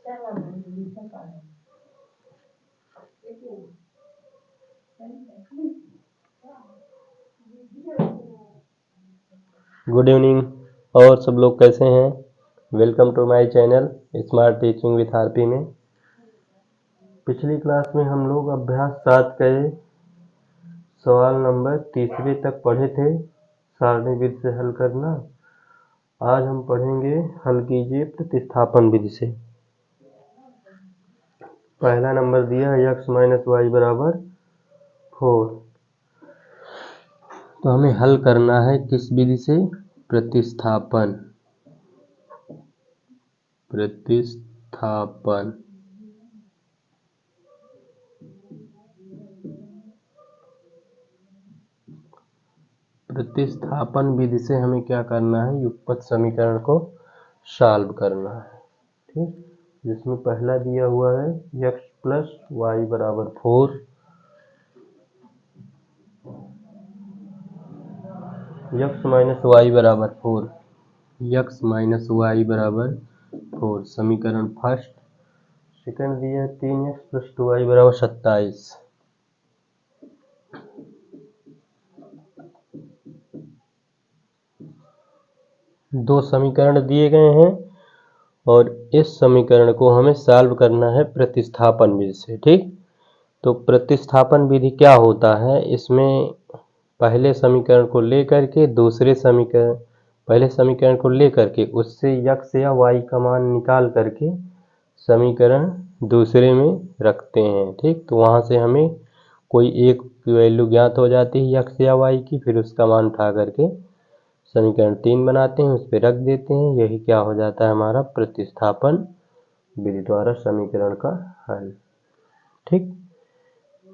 Good evening. और सब लोग कैसे हैं? Welcome to my channel smart teaching with RP में। पिछली क्लास में हम लोग अभ्यास 7 के सवाल नंबर 3 तक पढ़े थे, सारणी विधि से हल करना। आज हम पढ़ेंगे हल कीजिए प्रतिस्थापन विधि से। पहला नंबर दिया है x माइनस वाई बराबर 4। तो हमें हल करना है किस विधि से? प्रतिस्थापन। प्रतिस्थापन विधि से हमें क्या करना है? युगपत समीकरण को सॉल्व करना है। ठीक, जिसमें पहला दिया हुआ है x प्लस वाई बराबर 4। x माइनस वाई बराबर 4, x माइनस वाई बराबर 4 समीकरण फर्स्ट। सेकंड दिया 3x प्लस 2y बराबर 27। दो समीकरण दिए गए हैं और इस समीकरण को हमें सॉल्व करना है प्रतिस्थापन विधि से। ठीक, तो प्रतिस्थापन विधि क्या होता है? इसमें पहले समीकरण को लेकर के पहले समीकरण को लेकर के उससे x या y का मान निकाल करके समीकरण दूसरे में रखते हैं। ठीक, तो वहाँ से हमें कोई एक वैल्यू ज्ञात हो जाती है x या y की, फिर उसका मान उठा करके समीकरण 3 बनाते हैं, उस पर रख देते हैं। यही क्या हो जाता है? हमारा प्रतिस्थापन विधि द्वारा समीकरण का हल। ठीक,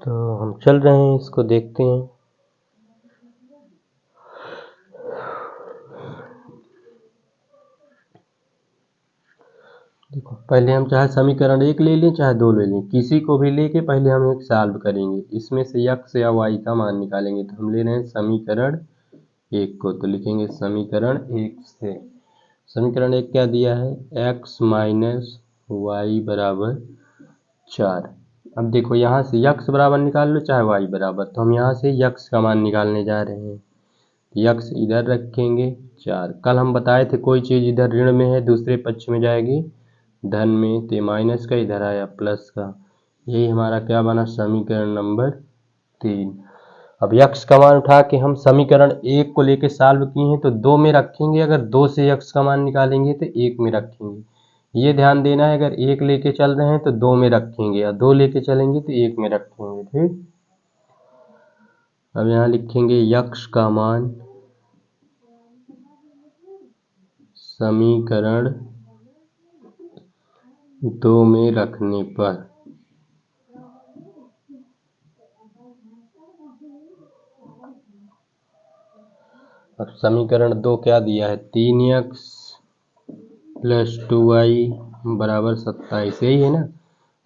तो हम चल रहे हैं, इसको देखते हैं। देखो, पहले हम चाहे समीकरण 1 ले लें चाहे 2 ले लें, किसी को भी लेके पहले हम एक सॉल्व करेंगे। इसमें से x या y का मान निकालेंगे। तो हम ले रहे हैं समीकरण 1 को, तो लिखेंगे समीकरण 1 से। समीकरण 1 क्या दिया है? x माइनस वाई बराबर 4। अब देखो, यहाँ से x बराबर निकाल लो चाहे y बराबर, तो हम यहाँ से x का मान निकालने जा रहे हैं। x इधर रखेंगे 4। कल हम बताए थे कोई चीज़ इधर ऋण में है दूसरे पक्ष में जाएगी धन में, तो माइनस का इधर आया प्लस का। यही हमारा क्या बना? समीकरण नंबर 3। अब x का मान उठा के हम समीकरण 1 को लेके सॉल्व किए हैं, तो 2 में रखेंगे। अगर 2 से x का मान निकालेंगे तो 1 में रखेंगे। ये ध्यान देना है, अगर 1 लेके चल रहे हैं तो 2 में रखेंगे, या 2 लेके चलेंगे तो 1 में रखेंगे। ठीक, अब यहाँ लिखेंगे x का मान समीकरण 2 में रखने पर। अब समीकरण 2 क्या दिया है? 3x प्लस 2y बराबर 27, यही है ना।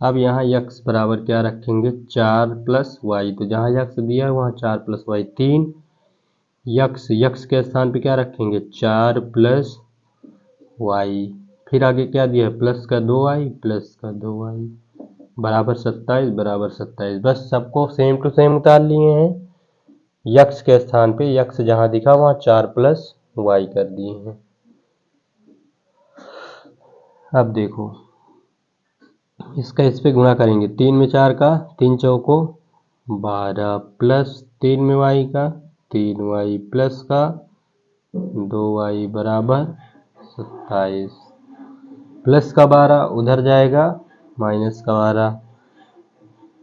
अब यहाँ x बराबर क्या रखेंगे? 4 प्लस वाई। तो जहाँ x दिया है वहाँ 4 प्लस वाई 3। x के स्थान पे क्या रखेंगे? 4 प्लस वाई। फिर आगे क्या दिया है? प्लस का 2y बराबर 27 बस सबको सेम टू सेम उतार लिए हैं। x के स्थान पे x जहाँ दिखा वहाँ 4 प्लस वाई कर दिए हैं। अब देखो, इसका इस पे गुणा करेंगे। 3 में 4 का 3 चौको 12 प्लस 3 में y का 3y प्लस का 2y बराबर 27। प्लस का 12 उधर जाएगा, माइनस का 12।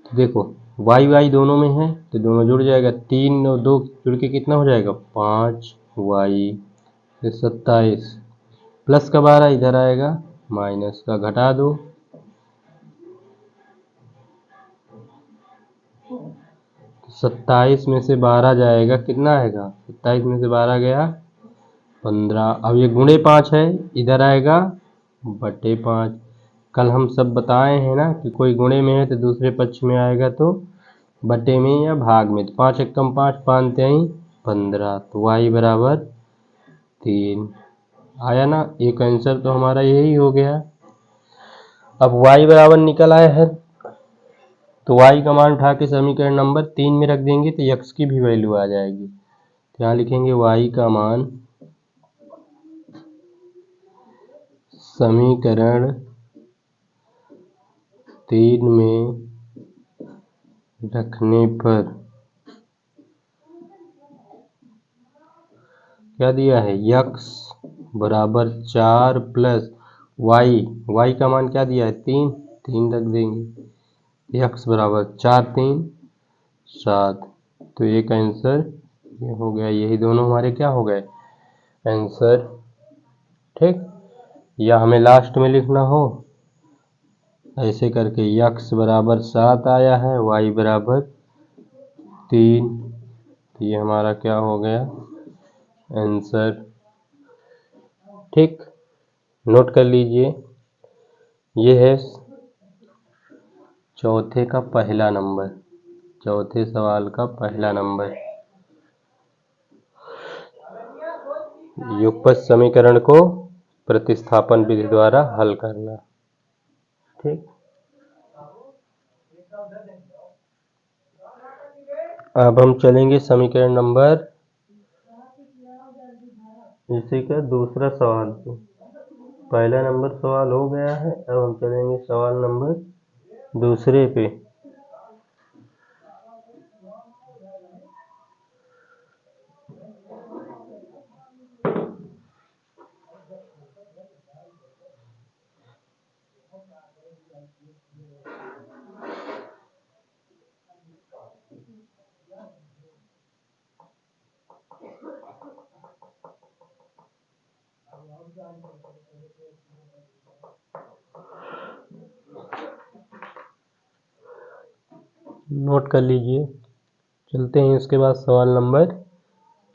तो देखो y दोनों में है तो दोनों जुड़ जाएगा। 3 और 2 जुड़ के कितना हो जाएगा? 5y 27। प्लस का 12 इधर आएगा, माइनस का घटा दो। 27 में से 12 जाएगा, कितना आएगा? 27 में से 12 गया 15। अब ये गुणे 5 है, इधर आएगा बटे 5। कल हम सब बताए हैं ना कि कोई गुणे में है तो दूसरे पक्ष में आएगा तो बटे में या भाग में। तो 5 एकम 5, 5 तिहाई 15। तो y बराबर 3 आया ना। एक आंसर तो हमारा यही हो गया। अब y बराबर निकल आया है तो y का मान उठा के समीकरण नंबर 3 में रख देंगे तो x की भी वैल्यू आ जाएगी। तो यहाँ लिखेंगे y का मान समीकरण 3 में रखने पर क्या दिया है, x बराबर 4 प्लस y का मान क्या दिया है 3 रख देंगे, x बराबर 4 3 7। तो एक आंसर ये हो गया, यही दोनों हमारे क्या हो गए आंसर। ठीक, या हमें लास्ट में लिखना हो ऐसे करके x बराबर 7 आया है, y बराबर 3, तो ये हमारा क्या हो गया आंसर। ठीक, नोट कर लीजिए, ये है चौथे का पहला नंबर, चौथे सवाल का पहला नंबर, युगपत समीकरण को प्रतिस्थापन विधि द्वारा हल करना। ठीक, अब हम चलेंगे समीकरण नंबर इसी का दूसरा सवाल पे। पहला नंबर सवाल हो गया है, अब हम चलेंगे सवाल नंबर दूसरे पे। नोट कर लीजिए, चलते हैं इसके बाद सवाल नंबर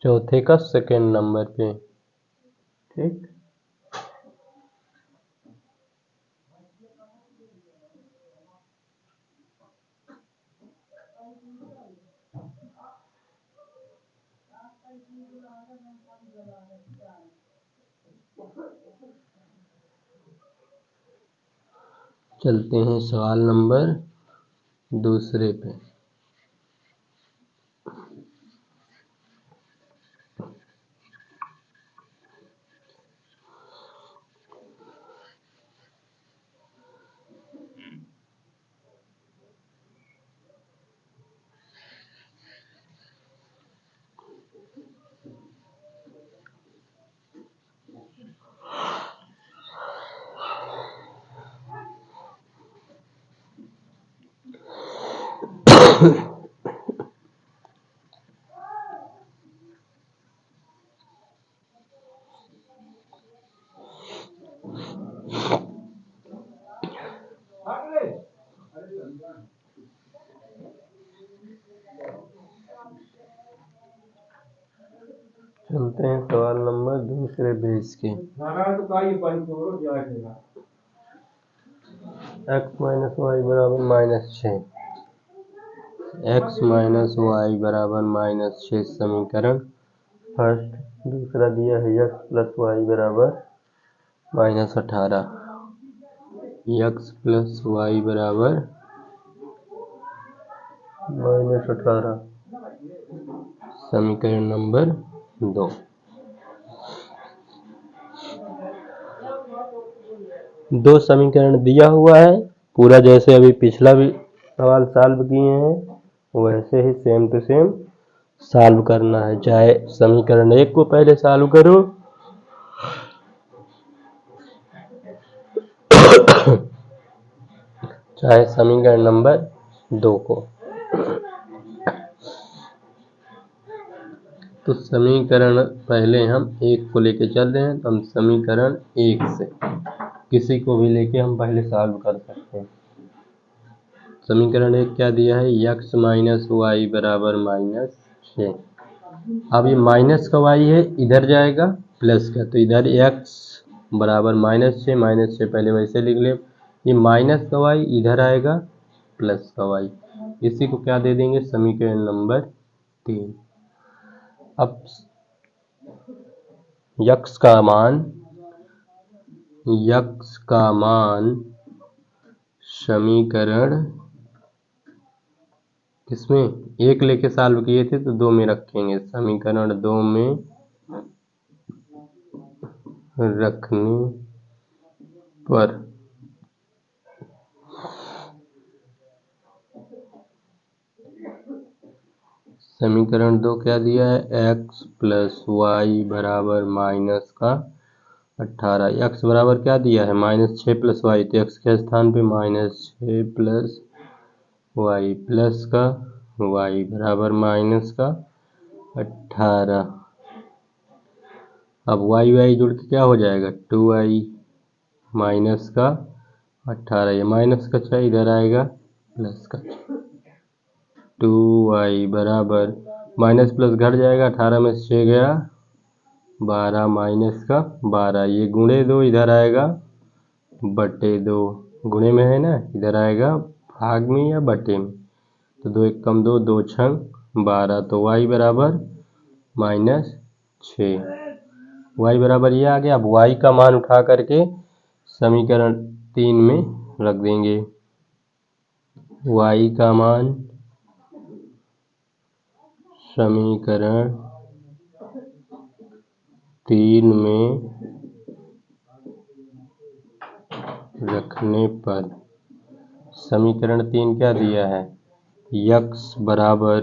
चौथे का सेकंड नंबर पे। ठीक, चलते हैं सवाल नंबर दूसरे पे। चलते हैं सवाल नंबर दूसरे पेज के। x माइनस वाई बराबर -6, x माइनस वाई बराबर -6 समीकरण फर्स्ट। दूसरा दिया है x प्लस वाई बराबर -18, x प्लस वाई बराबर -18 समीकरण नंबर 2। दो समीकरण दिया हुआ है, पूरा जैसे अभी पिछला भी सवाल सॉल्व किए हैं वैसे ही सेम टू सेम सॉल्व करना है। चाहे समीकरण 1 को पहले सॉल्व करो चाहे समीकरण नंबर 2 को। तो समीकरण पहले हम 1 को लेके चल रहे हैं, तो हम समीकरण 1 से किसी को भी लेके हम पहले सॉल्व कर सकते हैं। समीकरण 1 क्या दिया है, x माइनस वाई बराबर -6। अब ये माइनस का y है, इधर जाएगा प्लस का, तो इधर x बराबर -6 पहले वैसे लिख ले। ये माइनस का y इधर आएगा प्लस का y, इसी को क्या दे देंगे समीकरण नंबर 3। अब x का मान समीकरण किसमें एक लेके सॉल्व किए थे तो 2 में रखेंगे, समीकरण 2 में रखने पर समीकरण 2 क्या दिया है, x प्लस वाई बराबर माइनस का 18। x बराबर क्या दिया है, -6 प्लस वाई, तो x के स्थान पे -6 प्लस वाई प्लस का वाई बराबर माइनस का 18। अब वाई वाई जुड़ के क्या हो जाएगा, 2i माइनस का 18, ये माइनस का 6 इधर आएगा प्लस का 2i बराबर माइनस प्लस घट जाएगा, 18 में से 6 गया 12 माइनस का 12, ये गुणे 2 इधर आएगा बटे 2, गुणे में है ना, इधर आएगा भाग में या बटे में, तो 2 एक कम 2, 2 छंग 12, तो y बराबर -6, y बराबर ये आ गया। अब y का मान उठा करके समीकरण 3 में रख देंगे, y का मान समीकरण 3 में रखने पर समीकरण 3 क्या दिया है, x बराबर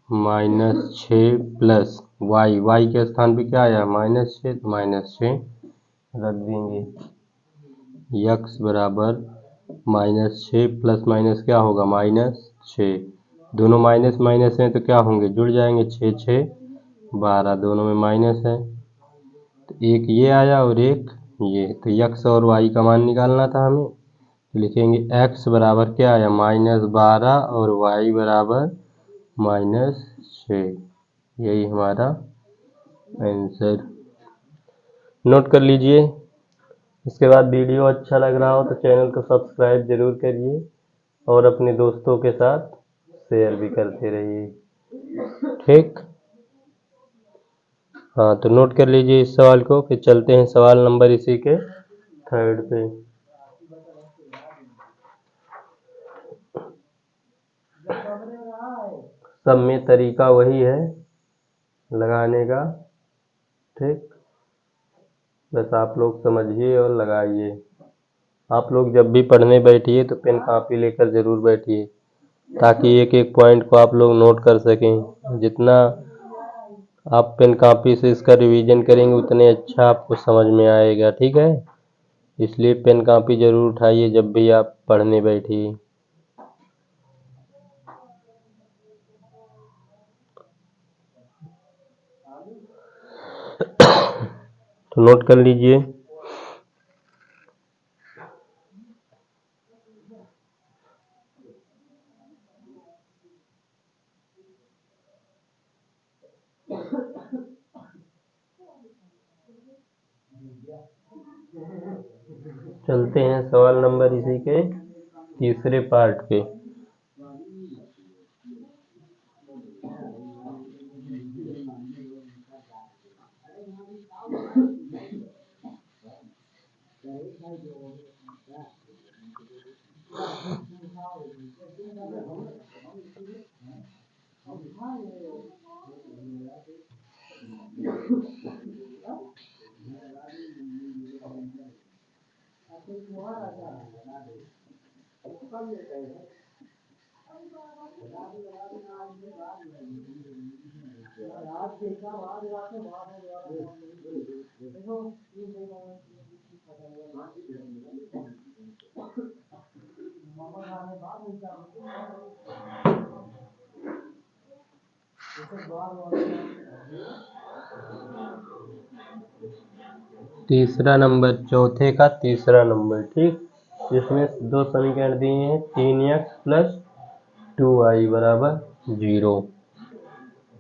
-6 प्लस वाई, वाई के स्थान पे क्या आया -6, तो -6 रख देंगे। x बराबर -6 प्लस माइनस क्या होगा -6, दोनों माइनस माइनस हैं तो क्या होंगे, जुड़ जाएंगे, 6 6 12, दोनों में माइनस है तो एक ये आया और एक ये, तो x और y का मान निकालना था हमें, तो लिखेंगे x बराबर क्या आया -12 और y बराबर -6, यही हमारा आंसर। नोट कर लीजिए। इसके बाद वीडियो अच्छा लग रहा हो तो चैनल को सब्सक्राइब जरूर करिए और अपने दोस्तों के साथ शेयर भी करते रहिए, ठीक। हाँ, तो नोट कर लीजिए इस सवाल को, फिर चलते हैं सवाल नंबर इसी के 3rd पे। सब में तरीका वही है लगाने का, ठीक, बस आप लोग समझिए और लगाइए। आप लोग जब भी पढ़ने बैठिए तो पेन कापी लेकर ज़रूर बैठिए, ताकि एक एक पॉइंट को आप लोग नोट कर सकें। जितना आप पेन कापी से इसका रिवीजन करेंगे उतने अच्छा आपको समझ में आएगा, ठीक है। इसलिए पेन कापी ज़रूर उठाइए जब भी आप पढ़ने बैठिए। तो नोट कर लीजिए। चलते हैं सवाल नंबर इसी के तीसरे पार्ट पे। तीसरा नंबर, चौथे का तीसरा नंबर, ठीक। इसमें दो समीकरण दिए हैं, 3x प्लस 2y बराबर 0।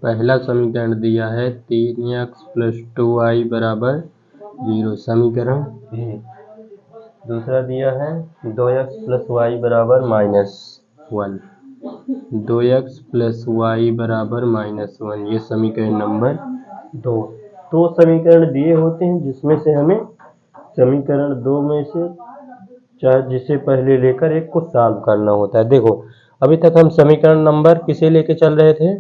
पहला समीकरण दिया है 3x प्लस 2y बराबर 0, समीकरण ए। दूसरा दिया है 2x प्लस वाई बराबर -1, 2x प्लस वाई बराबर -1, ये समीकरण नंबर 2। समीकरण दिए होते हैं जिसमें से हमें समीकरण 2 में से चाहे जिसे पहले लेकर एक को सॉल्व करना होता है। देखो अभी तक हम समीकरण नंबर किसे लेके चल रहे थे,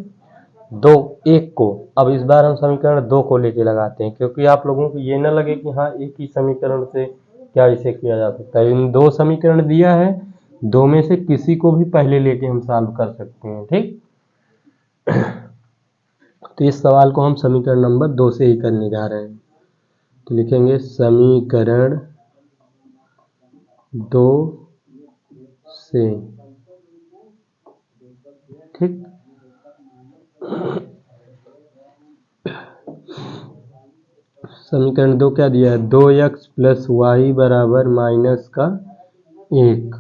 दो, एक को। अब इस बार हम समीकरण दो को लेके लगाते हैं, क्योंकि आप लोगों को ये ना लगे कि हाँ एक ही समीकरण से क्या इसे किया जा सकता है। इन दो समीकरण दिया है, दो में से किसी को भी पहले लेके हम सॉल्व कर सकते हैं, ठीक। तो इस सवाल को हम समीकरण नंबर दो से ही करने जा रहे हैं। तो लिखेंगे समीकरण दो से, ठीक। समीकरण दो क्या दिया है, 2x प्लस वाई बराबर माइनस का 1।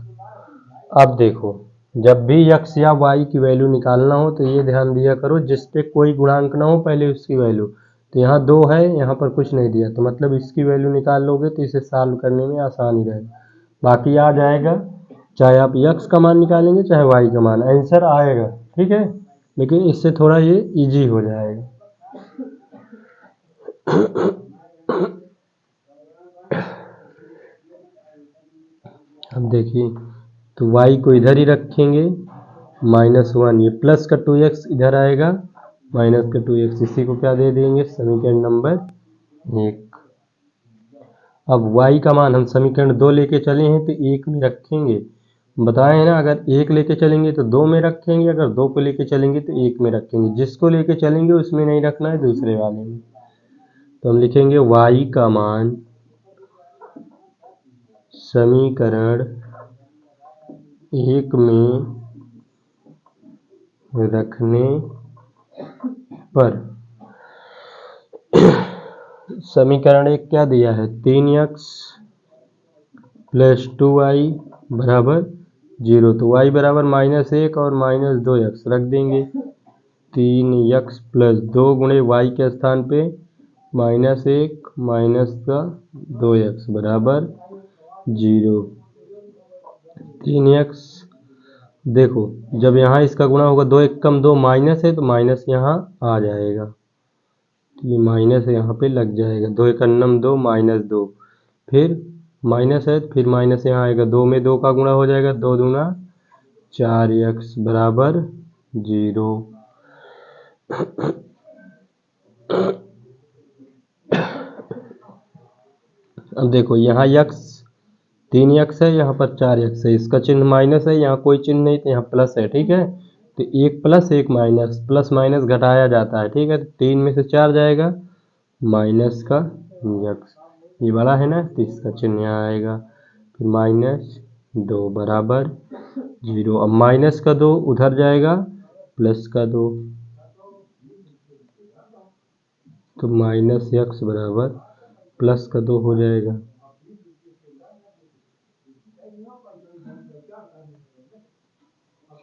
अब देखो जब भी x या y की वैल्यू निकालना हो तो ये ध्यान दिया करो जिस पे कोई गुणांक ना हो पहले उसकी वैल्यू। तो यहाँ 2 है, यहाँ पर कुछ नहीं दिया, तो मतलब इसकी वैल्यू निकाल लोगे तो इसे सॉल्व करने में आसानी रहेगा। बाकी आ जाएगा, चाहे आप x का मान निकालेंगे चाहे y का मान, आंसर आएगा, ठीक है। लेकिन इससे थोड़ा ये इजी हो जाएगा। अब देखिए तो y को इधर ही रखेंगे, -1, ये प्लस का 2x इधर आएगा, माइनस का 2x, इसी को क्या दे देंगे, समीकरण नंबर 1। अब y का मान हम समीकरण 2 लेके चले हैं तो 1 में रखेंगे, बताए हैं ना, अगर 1 लेके चलेंगे तो 2 में रखेंगे, अगर 2 को लेके चलेंगे तो 1 में रखेंगे। जिसको लेके चलेंगे उसमें नहीं रखना है, दूसरे वाले में। तो हम लिखेंगे y का मान समीकरण 1 में रखने पर, समीकरण 1 क्या दिया है, 3x प्लस 2y बराबर 0। तो y बराबर -1 और -2x रख देंगे। 3x प्लस 2 गुणे y के स्थान पे -1 माइनस का 2x बराबर 0। 3x, देखो जब यहाँ इसका गुणा होगा 2 1 कम 2 माइनस है तो माइनस यहाँ आ जाएगा, तो ये माइनस यहाँ पे लग जाएगा। 2 1 2 -2, फिर माइनस है फिर माइनस यहाँ आएगा, 2 में 2 का गुणा हो जाएगा, 2 दूना 4x बराबर 0। अब देखो यहाँ x 3x है, यहाँ पर 4x है, इसका चिन्ह माइनस है, यहाँ कोई चिन्ह नहीं तो यहाँ प्लस है, ठीक है। तो 1 प्लस 1 माइनस, प्लस माइनस घटाया जाता है, ठीक है। तो 3 में से 4 जाएगा, माइनस का x, ये बड़ा है ना तो इसका चिन्ह यहाँ आएगा, फिर -2 बराबर 0। अब माइनस का 2 उधर जाएगा, प्लस का 2, तो -x बराबर प्लस का 2 हो जाएगा।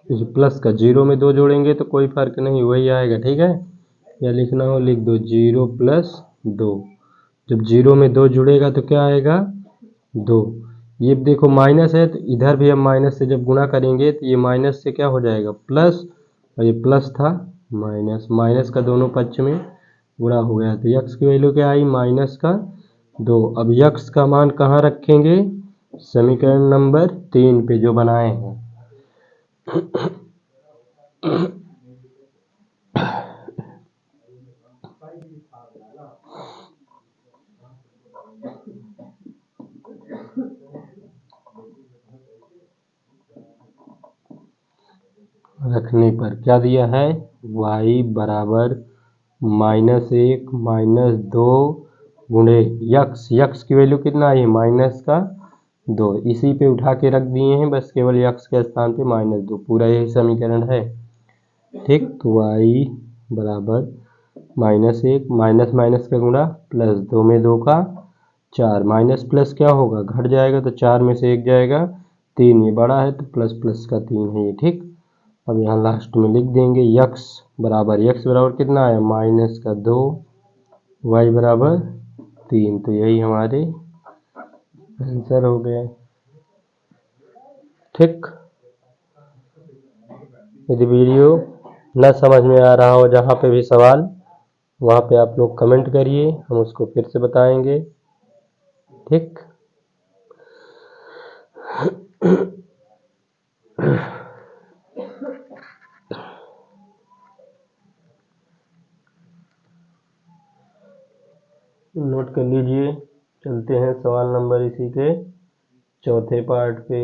इस प्लस का 0 में 2 जोड़ेंगे तो कोई फर्क नहीं, वही आएगा, ठीक है। या लिखना हो लिख दो 0 प्लस 2। जब 0 में 2 जुड़ेगा तो क्या आएगा, 2। ये देखो माइनस है तो इधर भी हम माइनस से जब गुणा करेंगे तो ये माइनस से क्या हो जाएगा, प्लस, और ये प्लस था माइनस, माइनस का दोनों पक्ष में गुणा हो गया। तो x की वैल्यू क्या आई, -2। अब x का मान कहाँ रखेंगे, समीकरण नंबर 3 पे जो बनाए हैं। रखने पर क्या दिया है, y बराबर -1 -2 गुणे x की वैल्यू कितना आई है, -2। इसी पे उठा के रख दिए हैं, बस केवल x के स्थान पे -2, पूरा यही समीकरण है, ठीक। तो y बराबर -1 माइनस माइनस का गुणा प्लस, 2 में 2 का 4, माइनस प्लस क्या होगा, घट जाएगा, तो 4 में से 1 जाएगा, 3, ये बड़ा है तो प्लस प्लस का 3 है ये, ठीक। अब यहाँ लास्ट में लिख देंगे x बराबर कितना आया, -2, y बराबर 3। तो यही हमारे आंसर हो गया, ठीक। यदि वीडियो न समझ में आ रहा हो, जहाँ पे भी सवाल, वहाँ पे आप लोग कमेंट करिए, हम उसको फिर से बताएंगे, ठीक। सवाल नंबर इसी के चौथे पार्ट पे।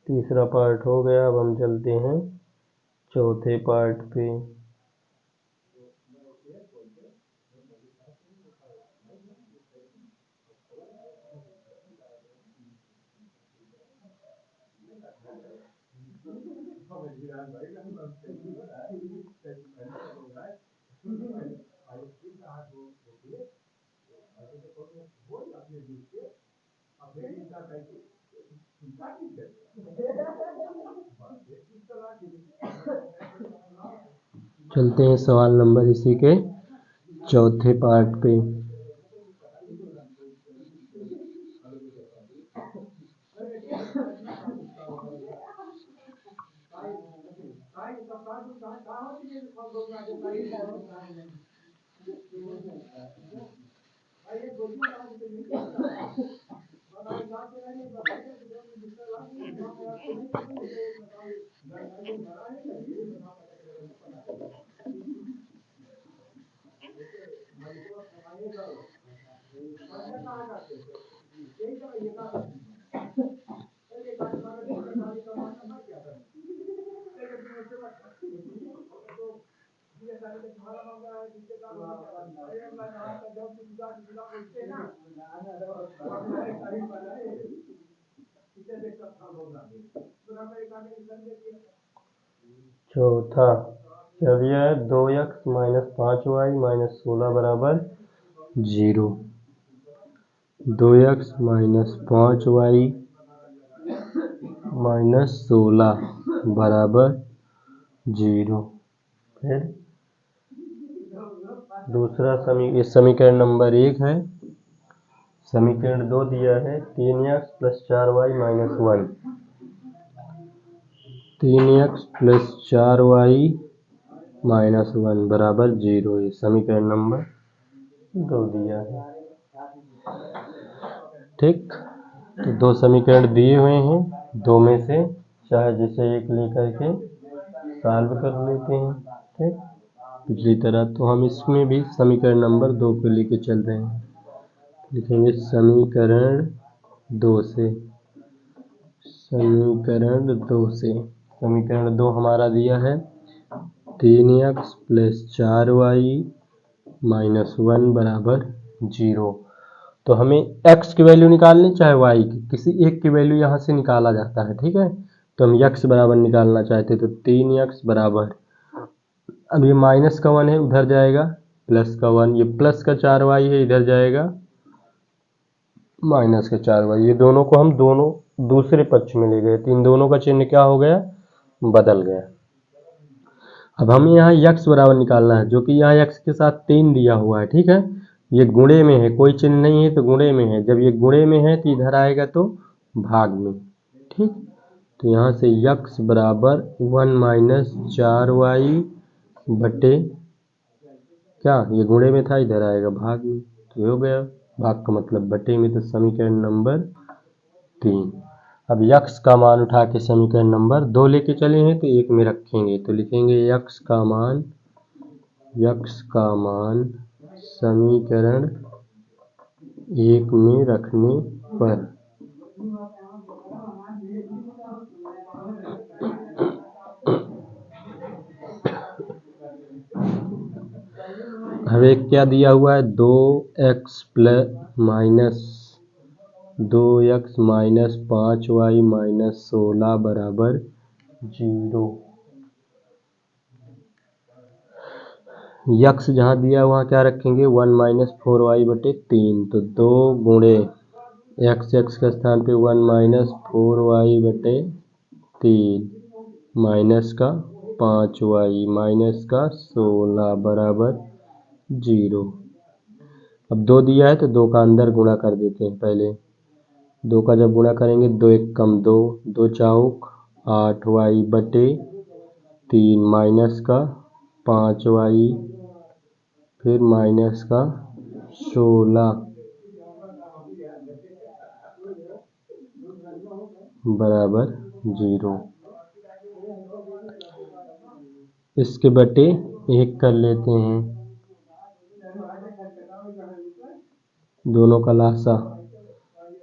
तीसरा पार्ट हो गया, अब हम चलते हैं चौथे पार्ट पे। चलते हैं सवाल नंबर इसी के चौथे पार्ट पे। चौथा क्या दिया है, 2x माइनस 5y माइनस 16 बराबर 0। 2x माइनस 5y माइनस 16 बराबर 0। फिर दूसरा समीकरण नंबर 1 है। समीकरण 2 दिया है 3x plus 4y minus 1। 3x plus 4y minus 1 बराबर 0। ये समीकरण नंबर 2 दिया है। ठीक, तो दो समीकरण दिए हुए हैं, दो में से चाहे जिसे एक लेकर के सॉल्व कर लेते हैं। ठीक, पिछली तरह तो हम इसमें भी समीकरण नंबर 2 को लेके चल रहे हैं। लिखेंगे समीकरण 2 से। समीकरण 2 से समीकरण 2 हमारा दिया है 3x प्लस 4y माइनस 1 बराबर 0। तो हमें x की वैल्यू निकालनी, चाहे y की, किसी एक की वैल्यू यहाँ से निकाला जाता है। ठीक है, तो हम x बराबर निकालना चाहते तो 3x बराबर, अब ये माइनस का 1 है उधर जाएगा, प्लस का 1, ये प्लस का 4y है इधर जाएगा, माइनस का 4y। ये दोनों को हम दोनों दूसरे पक्ष में ले गए, तो इन दोनों का चिन्ह क्या हो गया, बदल गया। अब हमें यहाँ x बराबर निकालना है, जो कि यहाँ x के साथ 3 दिया हुआ है। ठीक है, ये गुणे में है, कोई चिन्ह नहीं है तो गुणे में है। जब ये गुणे में है तो इधर आएगा तो भाग में। ठीक, तो यहाँ से x बराबर 1 माइनस 4y बटे, क्या ये गुणे में था, इधर आएगा भाग में, तो हो गया भाग का मतलब बटे में, तो समीकरण नंबर 3। अब x का मान उठा के समीकरण नंबर 2 लेके चले हैं तो 1 में रखेंगे, तो लिखेंगे x का मान समीकरण 1 में रखने पर हमें क्या दिया हुआ है, 2x माइनस 5y माइनस 16 बराबर 0। यक्स जहाँ दिया वहाँ क्या रखेंगे, 1 माइनस 4y बटे 3, तो 2 गुणे x के स्थान पे 1 माइनस 4y बटे 3 माइनस का 5y माइनस का 16 बराबर 0। अब 2 दिया है तो 2 का अंदर गुणा कर देते हैं। पहले 2 का जब गुणा करेंगे 2 1 कम 2, 2 चौक 8y बटे 3 माइनस का 5y फिर माइनस का 16 बराबर 0। इसके बटे 1 कर लेते हैं, दोनों का लासा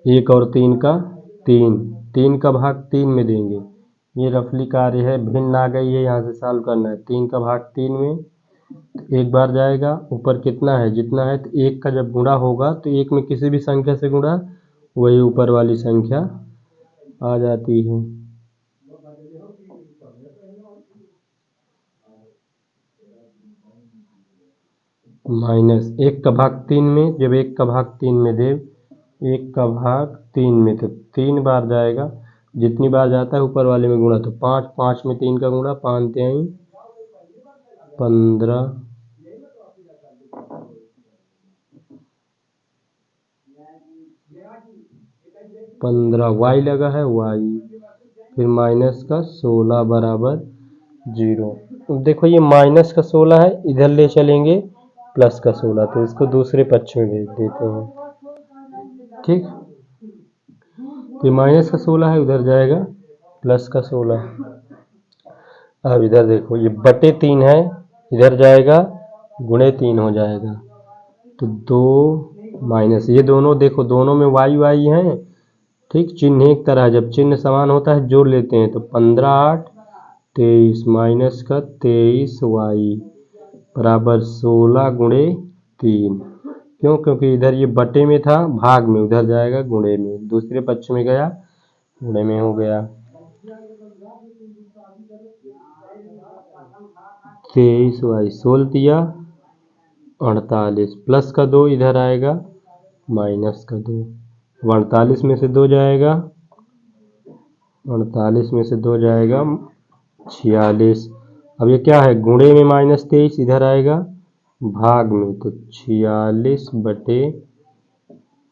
1 और 3 का 3, 3 का भाग 3 में देंगे। ये रफली कार्य है, भिन्न आ गई है, यहाँ से सॉल्व करना है। 3 का भाग 3 में एक बार जाएगा, ऊपर कितना है जितना है, तो 1 का जब गुणा होगा तो 1 में किसी भी संख्या से गुणा, वही ऊपर वाली संख्या आ जाती है। माइनस 1 का भाग 3 में, जब 1 का भाग 3 में दे, 1 का भाग 3 में तो 3 बार जाएगा, जितनी बार जाता है ऊपर वाले में गुणा, तो 5, 5 में 3 का गुणा, 5 3 15, 15 वाई लगा है, वाई, फिर माइनस का 16 बराबर 0। अब देखो ये माइनस का 16 है, इधर ले चलेंगे प्लस का 16, तो इसको दूसरे पक्ष में भेज देते हैं। ठीक, तो माइनस का 16 है, उधर जाएगा प्लस का 16। अब इधर देखो ये बटे 3 है, इधर जाएगा गुणे 3 हो जाएगा, तो 2 माइनस, ये दोनों देखो दोनों में वाई वाई हैं। ठीक, चिन्ह एक तरह, जब चिन्ह समान होता है जोड़ लेते हैं, तो 15 8 23 माइनस का 23 वाई बराबर 16 गुणे 3। क्यों? क्योंकि इधर ये बटे में था, भाग में, उधर जाएगा गुणे में, दूसरे पक्ष में गया गुणे में हो गया। 23 वाई 16 दिया 48, प्लस का 2 इधर आएगा, माइनस का 2, 48 में से 2 जाएगा, 48 में से 2 जाएगा 46। अब ये क्या है, गुणे में माइनस 23 इधर आएगा भाग में, तो 46 बटे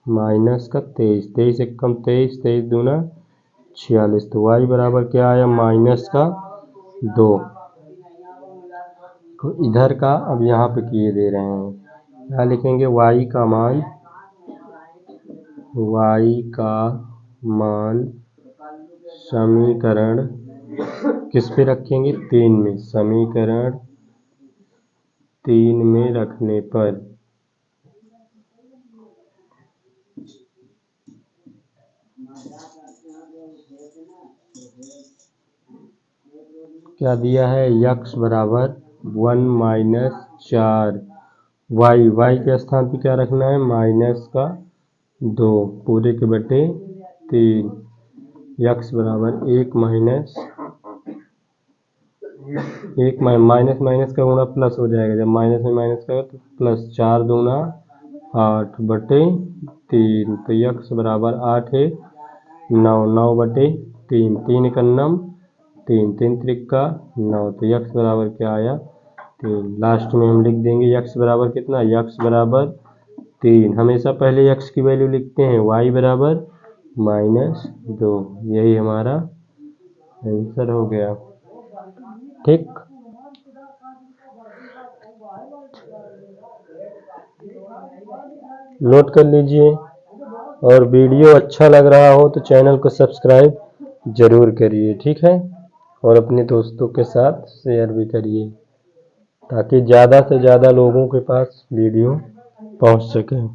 माइनस का 23, 23 एक कम 23, 23 दूना 46, तो y बराबर क्या आया, माइनस का 2। तो इधर का अब यहाँ पे किए दे रहे हैं, यहाँ लिखेंगे y का मान समीकरण किस पे रखेंगे, 3 में, समीकरण 3 में रखने पर क्या दिया है, x बराबर 1 माइनस 4, y के स्थान पे क्या रखना है, माइनस का 2 पूरे के बटे 3, x बराबर 1 माइनस माइनस माइनस का गुणा प्लस हो जाएगा, जब माइनस में माइनस का तो प्लस, 4 दूना 8 बटे 3, तो x बराबर 8 है 9, 9 बटे 3, 3 एकन्नम 3, 3 त्रिका 9, तो x बराबर क्या आया 3। लास्ट में हम लिख देंगे x बराबर कितना, x बराबर 3, हमेशा पहले x की वैल्यू लिखते हैं, y बराबर -2, यही हमारा आंसर हो गया। ठीक, नोट कर लीजिए, और वीडियो अच्छा लग रहा हो तो चैनल को सब्सक्राइब जरूर करिए, ठीक है, और अपने दोस्तों के साथ शेयर भी करिए, ताकि ज़्यादा से ज़्यादा लोगों के पास वीडियो पहुंच सके।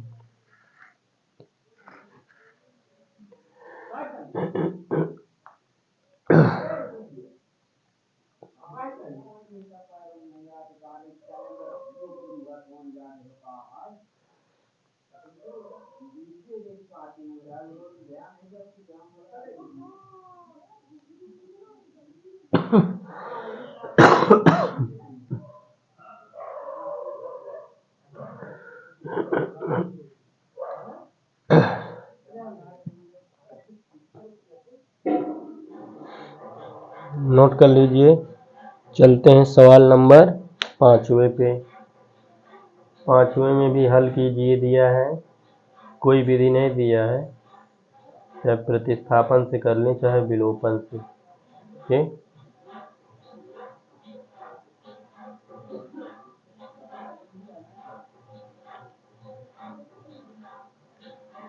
नोट कर लीजिए, चलते हैं सवाल नंबर 5वें पे। 5वें में भी हल कीजिए, दिया है, कोई विधि नहीं दिया है, चाहे प्रतिस्थापन से कर लें चाहे विलोपन से। ठीक,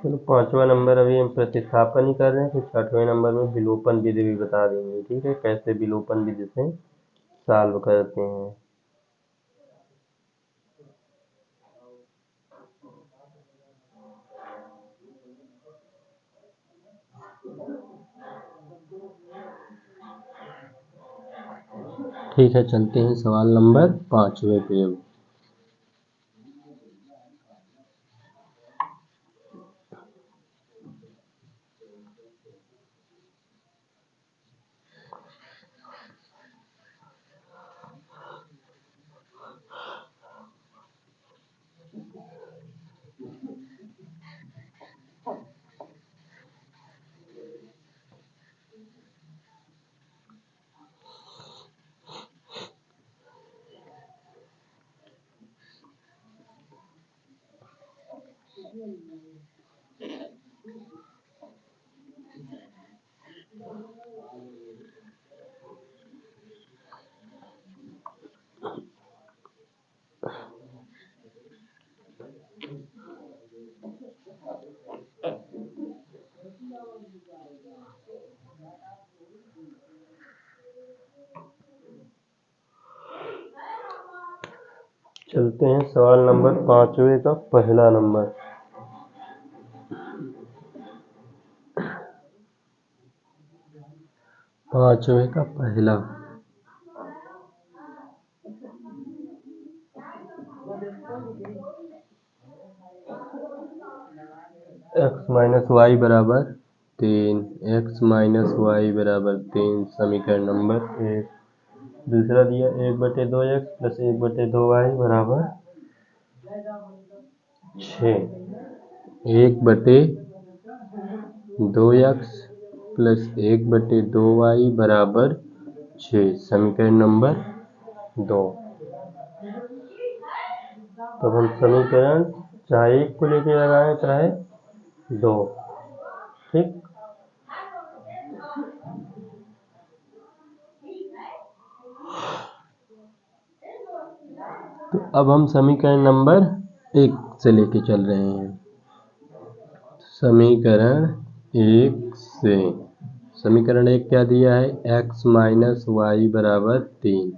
चलो 5वां नंबर अभी हम प्रतिस्थापन ही कर रहे हैं, फिर 6वें नंबर में विलोपन विधि भी बता देंगे, ठीक है, कैसे विलोपन विधि से सॉल्व करते हैं। ठीक है, चलते हैं सवाल नंबर 5वें पे अब। चलते हैं सवाल नंबर 5वें का पहला नंबर। पांचवें का पहला, x माइनस वाई बराबर 3, x माइनस वाई बराबर 3 समीकरण नंबर 1। दूसरा दिया 1/2x प्लस 1/2y बराबर 6, 1/2x प्लस 1/2y बराबर 6 समीकरण नंबर 2। तो हम समीकरण चाहे 1 को लेके लगाएं चाहे 2, ठीक। तो अब हम समीकरण नंबर 1 से लेके चल रहे हैं। समीकरण 1 से, समीकरण 1 क्या दिया है, x माइनस वाई बराबर 3।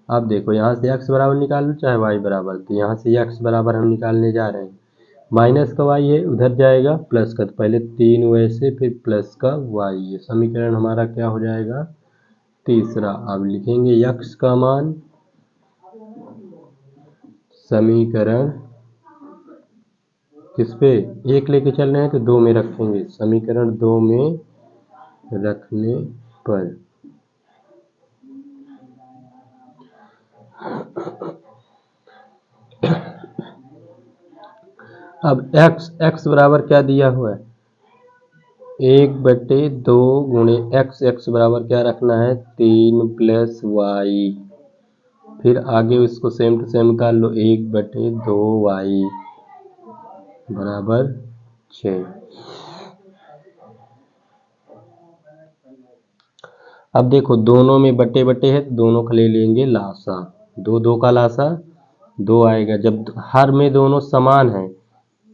अब देखो यहाँ से x बराबर निकाल लो चाहे y बराबर, तो यहाँ से x बराबर हम निकालने जा रहे हैं। माइनस का y है उधर जाएगा, प्लस का, तो पहले 3 वैसे फिर प्लस का y है। समीकरण हमारा क्या हो जाएगा, तीसरा। अब लिखेंगे x का मान, समीकरण किस पे 1 लेके चल रहे हैं तो 2 में रखेंगे, समीकरण 2 में रखने पर अब x बराबर क्या दिया हुआ है, 1/2 गुणे x बराबर क्या रखना है 3 प्लस वाई, फिर आगे उसको सेम टू सेम निकाल लो, 1/2y बराबर 6। अब देखो दोनों में बटे बटे है तो दोनों का ले लेंगे लासा, 2 का लासा 2 आएगा। जब हर में दोनों समान है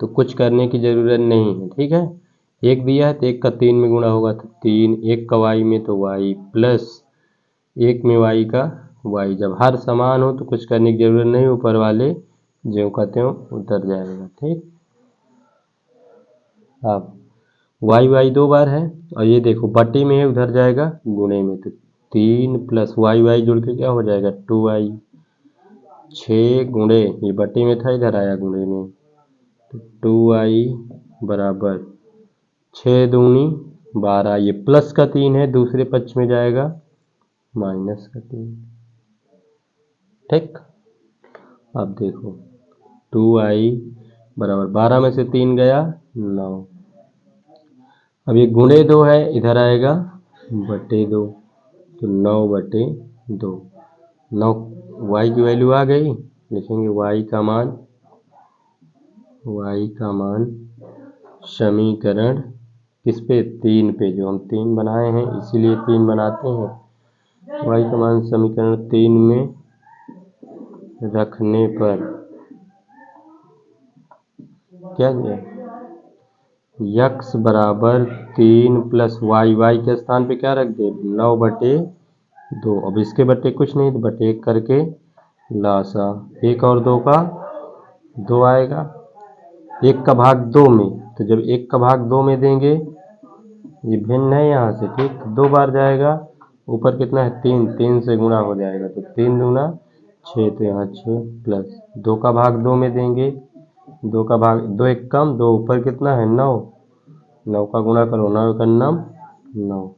तो कुछ करने की जरूरत नहीं है, ठीक है। 1 दिया है तो 1 का 3 में गुणा होगा तो 3, 1 का y में तो y प्लस 1 में y का y। जब हर समान हो तो कुछ करने की जरूरत नहीं, ऊपर वाले जो कहते हो उतर जाएगा, ठीक। अब y 2 बार है और ये देखो बटे में है उधर जाएगा गुणे में, तो 3 प्लस y जुड़ के क्या हो जाएगा 2y, 6 गुणे ये बटे में था इधर आया गुणे में, तो 2y बराबर 6 दूनी 12, ये प्लस का 3 है दूसरे पक्ष में जाएगा माइनस का 3, ठीक। अब देखो 2y बराबर 12 में से 3 गया 9, अब ये गुणे 2 है इधर आएगा बटे 2, तो 9/2, 9 y की वैल्यू आ गई, लिखेंगे y का मान समीकरण किस पे 3 पे, जो हम 3 बनाए हैं इसीलिए 3 बनाते हैं, y का मान समीकरण 3 में रखने पर क्या दिया, x बराबर 3 प्लस y के स्थान पे क्या रख दे 9/2। अब इसके बटे कुछ नहीं तो बटे 1 करके लासा, 1 और 2 का 2 आएगा, 1 का भाग 2 में, तो जब 1 का भाग 2 में देंगे ये भिन्न है यहाँ से, ठीक, 2 बार जाएगा ऊपर कितना है 3, 3 से गुणा हो जाएगा तो 3 दूना 6, तो यहाँ 6 प्लस 2 का भाग 2 में देंगे, 2 का भाग 2 एक कम 2 ऊपर कितना है 9, 9 का गुणा करो 9 का 9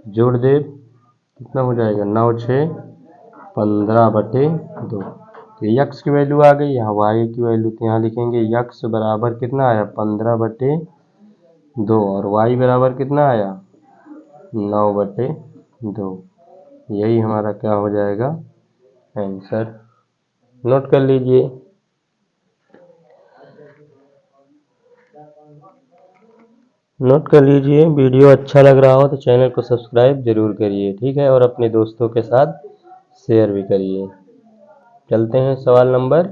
जोड़ दे कितना हो जाएगा 9 6 15/2। तो यक्स की वैल्यू आ गई, यहाँ वाई की वैल्यू, तो यहाँ लिखेंगे यक्स बराबर कितना आया 15/2 और वाई बराबर कितना आया 9/2। यही हमारा क्या हो जाएगा आंसर। नोट कर लीजिए। नोट कर लीजिए। वीडियो अच्छा लग रहा हो तो चैनल को सब्सक्राइब जरूर करिए, ठीक है, और अपने दोस्तों के साथ शेयर भी करिए। चलते हैं सवाल नंबर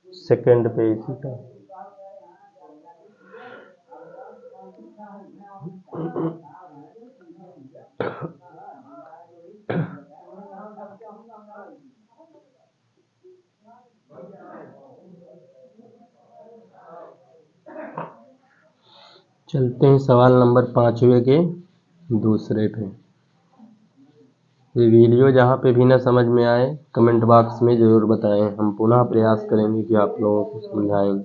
2 पे इसी का। चलते हैं सवाल नंबर 5 के दूसरे पे। ये वीडियो जहाँ पे भी ना समझ में आए कमेंट बॉक्स में ज़रूर बताएं, हम पुनः प्रयास करेंगे कि आप लोगों को समझाएं।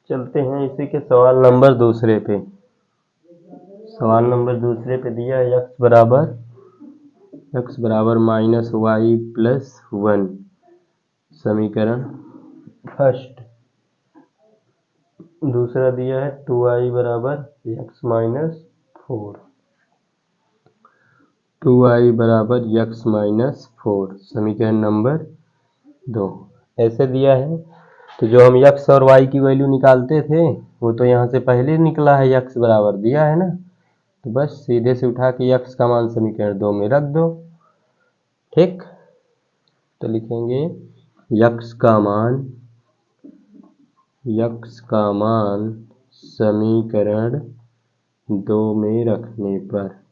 चलते हैं इसी के सवाल नंबर दूसरे पे। सवाल नंबर दूसरे पे दिया है x बराबर -y+1 समीकरण फर्स्ट। दूसरा दिया है 2y बराबर x-4, 2y बराबर x-4 समीकरण नंबर 2। ऐसे दिया है तो जो हम x और y की वैल्यू निकालते थे वो तो यहाँ से पहले निकला है, x बराबर दिया है ना, तो बस सीधे से उठा के x का मान समीकरण 2 में रख दो, ठीक। तो लिखेंगे x का मान समीकरण 2 में रखने पर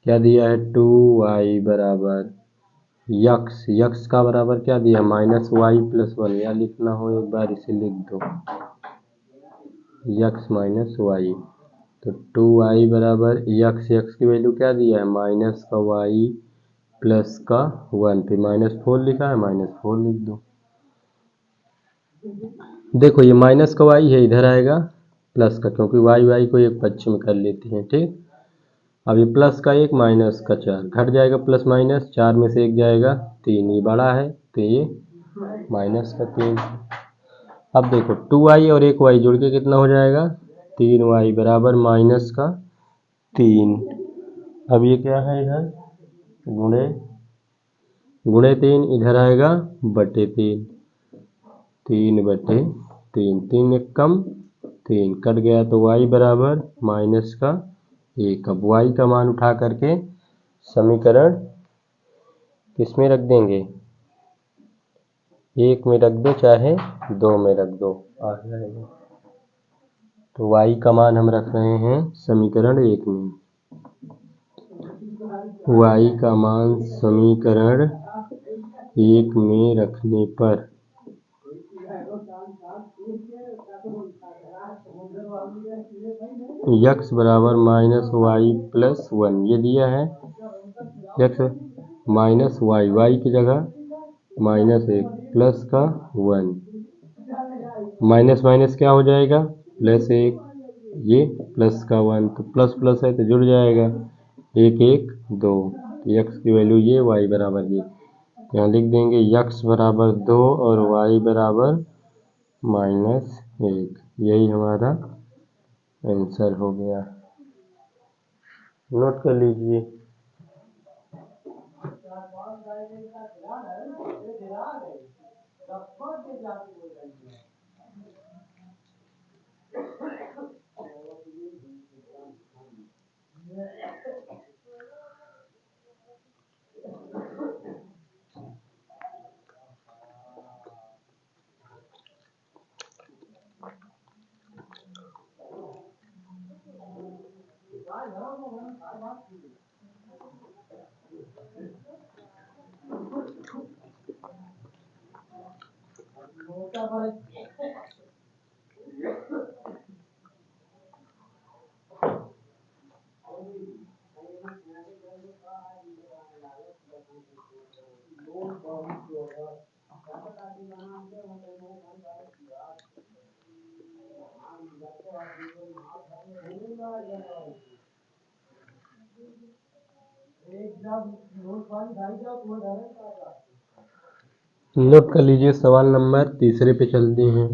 क्या दिया है 2y बराबर यक्स का बराबर क्या दिया -y+1, या लिखना हो एक बार इसे लिख दो x-y। तो 2y बराबर यक्स की वैल्यू क्या दिया है -y+1, फिर -4 लिखा है -4 लिख दो। देखो ये माइनस का y है इधर आएगा प्लस का, क्योंकि y को एक पक्ष में कर लेते हैं, ठीक। अब ये प्लस का 1 माइनस का 4 घट जाएगा, प्लस माइनस 4 में से 1 जाएगा 3, ये बड़ा है तो ये माइनस का 3। अब देखो 2y और 1y जोड़ के कितना हो जाएगा 3y बराबर -3। अब ये क्या है इधर गुणे 3, इधर आएगा बटे 3, 3/3, 3 एक कम 3 कट गया तो y बराबर -1। अब y का मान उठा करके समीकरण किस में रख देंगे, 1 में रख दो चाहे 2 में रख दो, आ जाएगा। तो y का मान हम रख रहे हैं समीकरण 1 में, y का मान समीकरण 1 में रखने पर x बराबर -y+1 ये दिया है, x -y की जगह -1 प्लस का 1, माइनस क्या हो जाएगा +1, ये प्लस का 1, तो प्लस प्लस है तो जुड़ जाएगा 1 1 2, x की वैल्यू ये y बराबर ये, यहाँ लिख देंगे x बराबर 2 और y बराबर -1। यही हमारा आंसर हो गया। नोट कर लीजिए। नोट कर लीजिए सवाल नंबर तीसरे पे चलते हैं।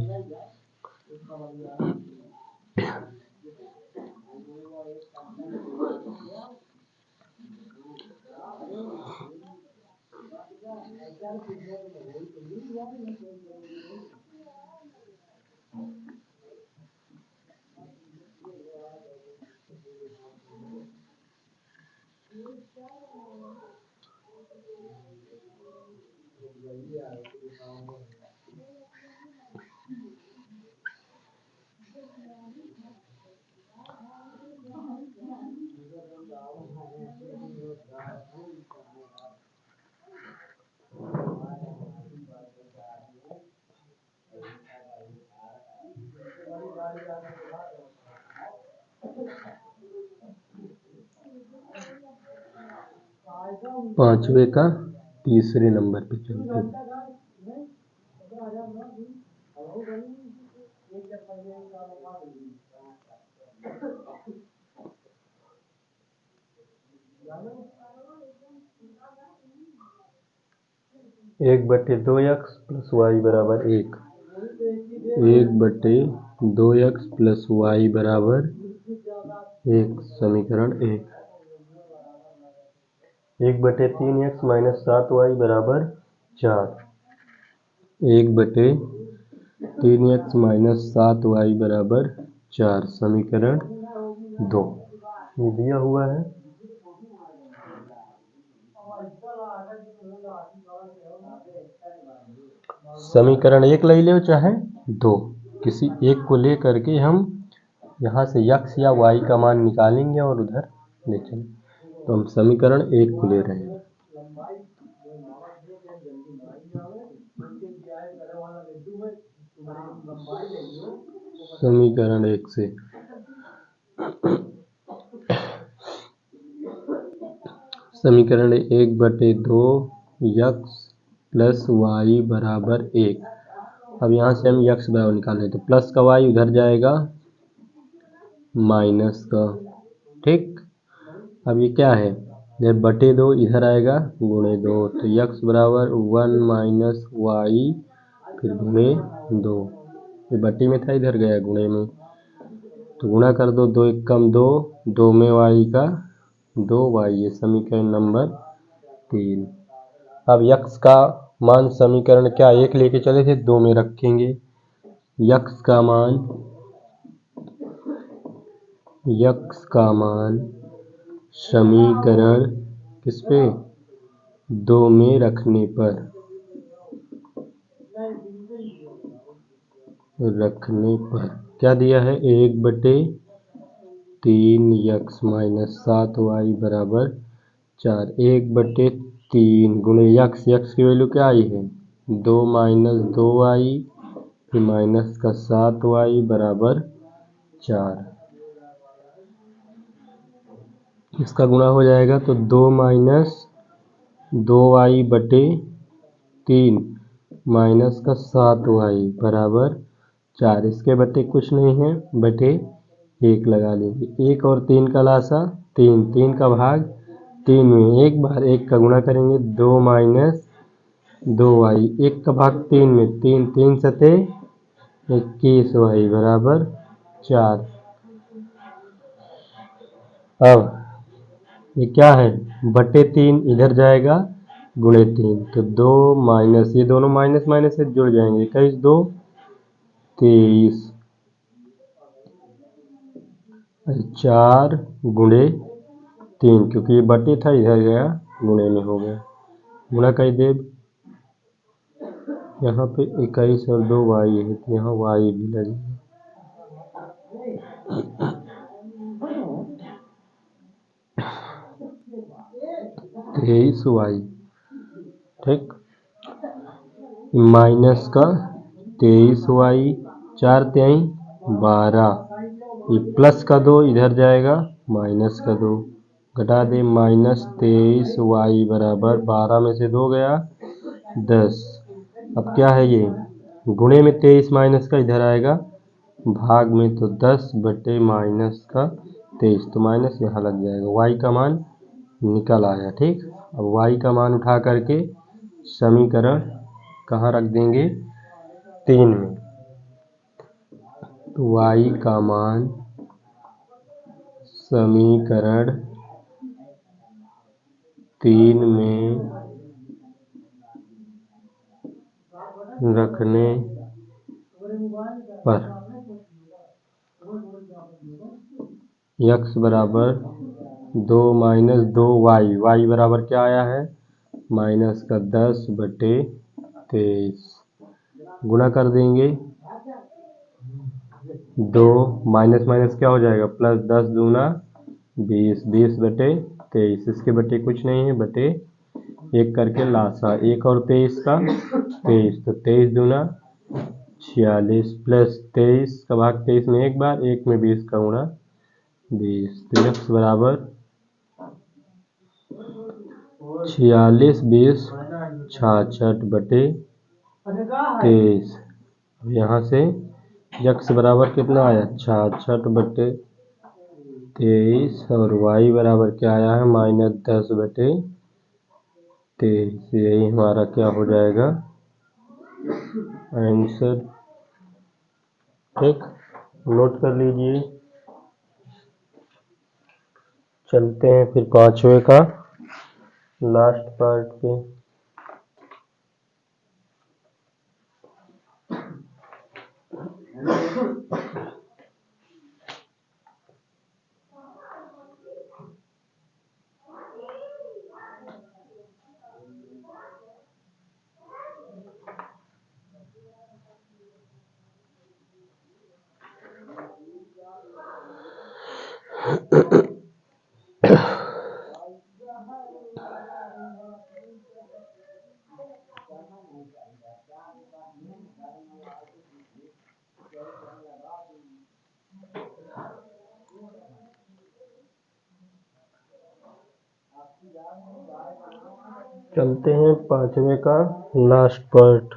पांचवे का तीसरे नंबर पे चलते हैं। एक बटे दो एक्स प्लस वाई बराबर एक। एक बटे दो एक्स प्लस वाई बराबर एक, समीकरण एक। एक बटे तीन एक्स माइनस सात वाई बराबर चार। एक बटे तीन एक्स माइनस सात वाई बराबर चार, समीकरण दो। ये दिया हुआ है। समीकरण एक ले लो चाहे दो, किसी एक को ले करके हम यहाँ से यक्स या वाई का मान निकालेंगे और उधर ले चलें। तो हम समीकरण एक को ले रहे हैं। समीकरण एक से समीकरण एक बटे दो यक्स प्लस वाई बराबर एक। अब यहाँ से हम यक्स बराबर निकालें तो प्लस का वाई उधर जाएगा माइनस का, ठीक। अब ये क्या है, जब बटे दो इधर आएगा गुणे दो, तो यक्स बराबर वन माइनस वाई फिर गुणे दो। ये बटे में था, इधर गया गुणे में, तो गुणा कर दो, दो एक कम दो, दो में वाई का दो वाई। ये समीकरण नंबर तीन। अब यक्स का मान समीकरण क्या एक लेके चले थे, दो में रखेंगे। यक्स का मान समीकरण किस पे, दो में रखने पर क्या दिया है, एक बटे तीन यक्स माइनस सात वाई बराबर चार। एक बटे तीन गुणे यक्स, यक्स की वैल्यू क्या आई है, दो माइनस दो वाई फिर माइनस का सात वाई बराबर चार। इसका गुणा हो जाएगा तो दो माइनस दो वाई बटे तीन माइनस का सात वाई बराबर चार। इसके बटे कुछ नहीं है, बटे एक लगा लेंगे। एक और तीन का लासा तीन, तीन का भाग तीन में, एक बार एक का गुणा करेंगे, दो माइनस दो वाई, एक का भाग तीन में, तीन तीन सते 21 वाई बराबर चार। अब ये क्या है, बटे तीन इधर जाएगा गुणे 3, तो 2 माइनस, ये दोनों माइनस माइनस से जुड़ जाएंगे, 21 2 23, 4 गुणे 3, क्योंकि ये बटे था इधर गया गुणे में हो गया, गुणा कर दे। यहाँ पे 21 और 2 वाई है, तो यहाँ वाई भी लगेगा। 23 वाई, ठीक, माइनस का 23 वाई, 4 तेई 12, ये प्लस का 2 इधर जाएगा, माइनस का 2 घटा दे, माइनस 23 वाई बराबर 12 में से 2 गया 10। अब क्या है ये, गुणे में 23 माइनस का इधर आएगा, भाग में तो 10 बटे माइनस का 23, तो माइनस यहाँ लग जाएगा, वाई का मान निकल आया। ठीक, अब वाई का मान उठा करके समीकरण कहाँ रख देंगे, 3 में, तो वाई का मान समीकरण 3 में रखने पर x बराबर 2 माइनस 2 वाई, वाई बराबर क्या आया है, माइनस का 10 बटे 23, गुणा कर देंगे, 2 माइनस माइनस क्या हो जाएगा, प्लस 10 दूना 20, 20 बटे 23, इसके बटे कुछ नहीं है, बटे 1 करके लासा, 1 और 23 का 23, तो 23 दूना 46, प्लस 23 का भाग 23 में एक बार, 1 में 20 का गुणा 20, तो x बराबर 46 20 66 बटे 23। अब यहाँ से x बराबर कितना आया, 66 बटे 23, और y बराबर क्या आया है, माइनस 10 बटे 23, यही हमारा क्या हो जाएगा आंसर। ठीक, नोट कर लीजिए। चलते हैं फिर 5वें का लास्ट पार्ट पे। चलते हैं 5वें का लास्ट पार्ट।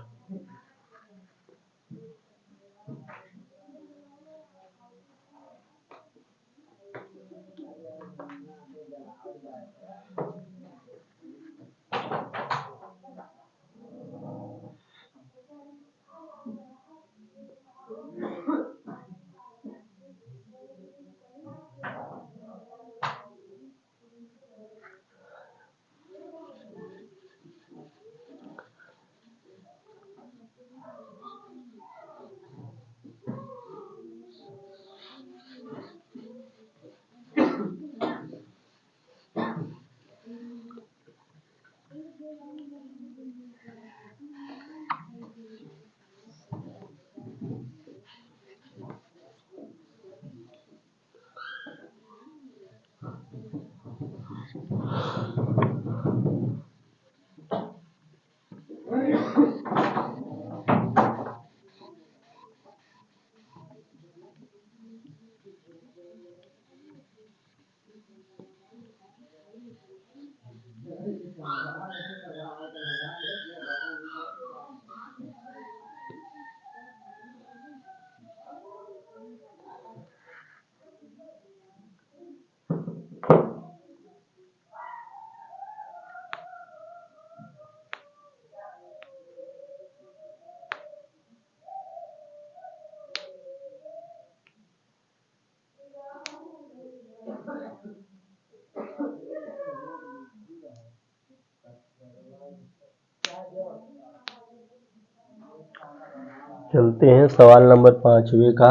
चलते हैं सवाल नंबर 5वें का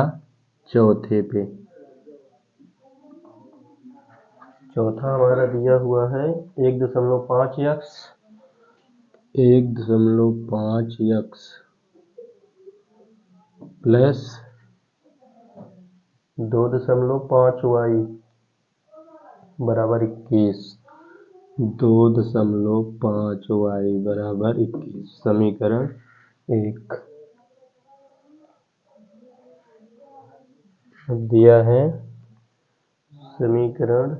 चौथे पे। चौथा हमारा दिया हुआ है 1.5x 1.5x प्लस 2.5y बराबर 21। 2.5y बराबर 21 समीकरण 1 दिया है। समीकरण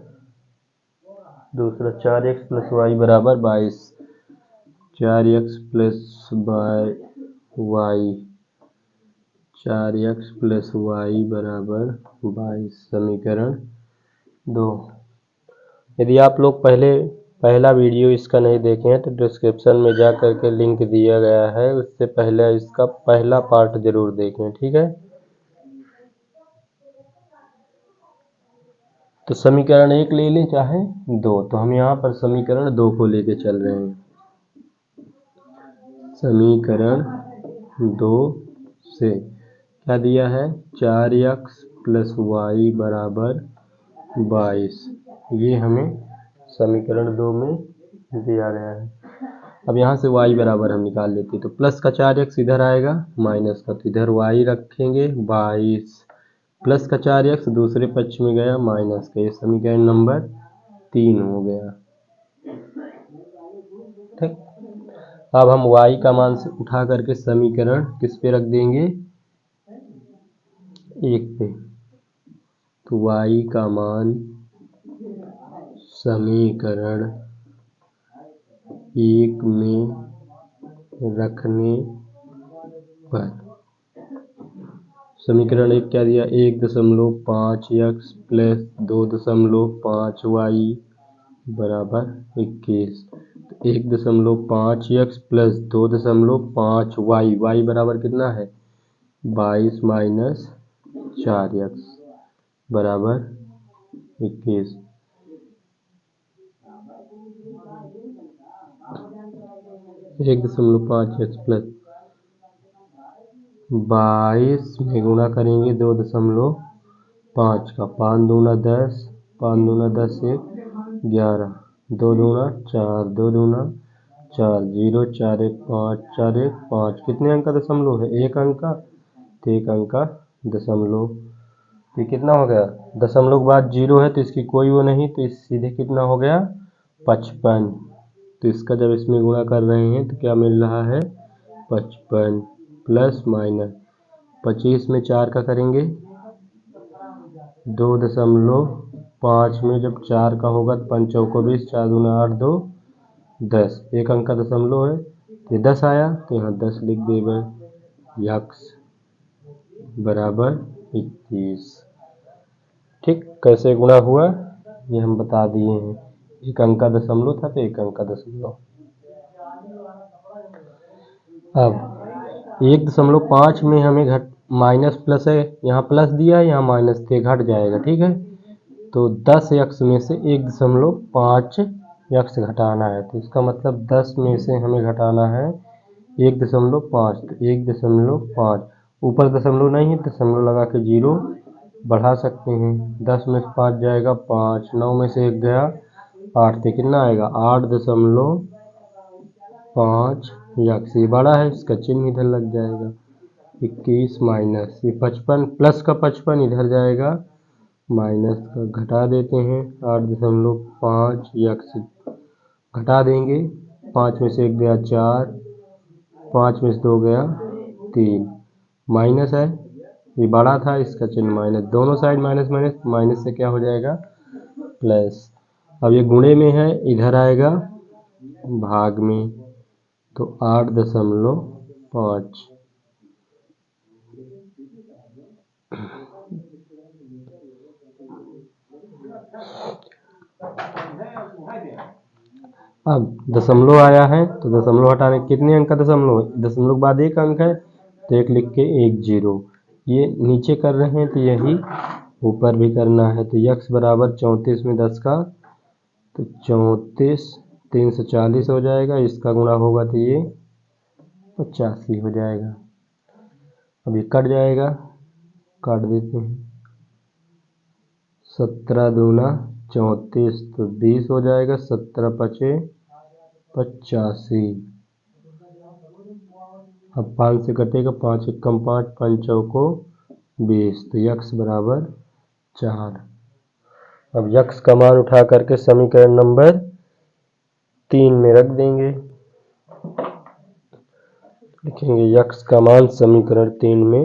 दूसरा 4x प्लस वाई बराबर 22। 4x plus Y 4x plus Y बराबर 22 समीकरण 2। यदि आप लोग पहला वीडियो इसका नहीं देखे हैं तो डिस्क्रिप्शन में जा करके लिंक दिया गया है, उससे पहले इसका पहला पार्ट जरूर देखें, ठीक है। तो समीकरण 1 ले लें चाहे 2, तो हम यहाँ पर समीकरण 2 को लेके चल रहे हैं। समीकरण 2 से क्या दिया है 4x प्लस वाई बराबर 22, ये हमें समीकरण 2 में दिया गया है। अब यहाँ से y बराबर हम निकाल लेते हैं, तो प्लस का 4x इधर आएगा, माइनस का तो इधर y रखेंगे 22, प्लस का 4x दूसरे पक्ष में गया माइनस का, ये समीकरण नंबर 3 हो गया। ठीक, अब हम y का मान से उठा करके समीकरण किस पे रख देंगे 1 पे, तो y का मान समीकरण 1 में रखने पर समीकरण 1 क्या दिया 1.5x प्लस 2.5y बराबर 21। 1.5x प्लस 2.5y, y बराबर कितना है 22 माइनस 4x बराबर 21। 1.5x प्लस 22 में गुणा करेंगे 2.5 का, 5 दूना 10, 5 दूना 10 1 11, 2 दूना 4, 2 दूना 4, 0 4 1 5, 4 1 5, कितने अंक का दशमलव है 1 अंक का, तो 1 अंक का दशमलव, ये कितना हो गया दशमलव के बाद 0 है तो इसकी कोई वो नहीं, तो इस सीधे कितना हो गया 55। तो इसका जब इसमें गुणा कर रहे हैं तो क्या मिल रहा है 55 प्लस माइनस 25 में 4 का करेंगे 2.5 में जब 4 का होगा तो 5 चौको 20, 4 दूना 8, 2 10, 1 अंक का दशमलव है तो ये 10 आया, तो यहाँ 10 लिख देंगे, x बराबर 21। ठीक, कैसे गुणा हुआ ये हम बता दिए हैं, 1 अंक का दशमलव था तो 1 अंक का दशमलव। अब 1.5 में हमें माइनस प्लस है, यहाँ प्लस दिया है यहाँ माइनस थे, घट जाएगा, ठीक है। तो 10x में से 1.5x घटाना है, तो इसका मतलब 10 में से हमें घटाना है 1.5, तो 1.5 ऊपर दशमलव नहीं है, दशमलव लगा के 0 बढ़ा सकते हैं, 10 में से 5 जाएगा 5, 9 में से 1 गया 8, तो कितना आएगा 8.5, ये बड़ा है इसका चिन्ह इधर लग जाएगा, 21 माइनस ये 55 प्लस का 55 इधर जाएगा, माइनस का घटा देते हैं 8.5 x घटा देंगे, 5 में से 1 गया 4, 5 में से 2 गया 3, माइनस है ये बड़ा था इसका चिन्ह माइनस, दोनों साइड माइनस माइनस, माइनस से क्या हो जाएगा प्लस। अब ये गुणे में है इधर आएगा भाग में, तो 8.5। अब दशमलव आया है तो दशमलव हटाने कितने अंक का दशमलव है, दशमलव के बाद 1 अंक है तो 1 लिख के 1 0, ये नीचे कर रहे हैं तो यही ऊपर भी करना है, तो x बराबर 34 में 10 का, तो 34 340 हो जाएगा, इसका गुणा होगा तो ये 85 हो जाएगा। अब ये कट जाएगा, काट देते हैं। 17 दूना 34 तो 20 हो जाएगा। 17 पचे 85। अब 5 से कटेगा, 5 एकम 5, 5 चौको 20 तो यक्स बराबर 4। अब यक्स का मान उठा करके समीकरण नंबर 3 में रख देंगे। लिखेंगे यक्स का मान समीकरण 3 में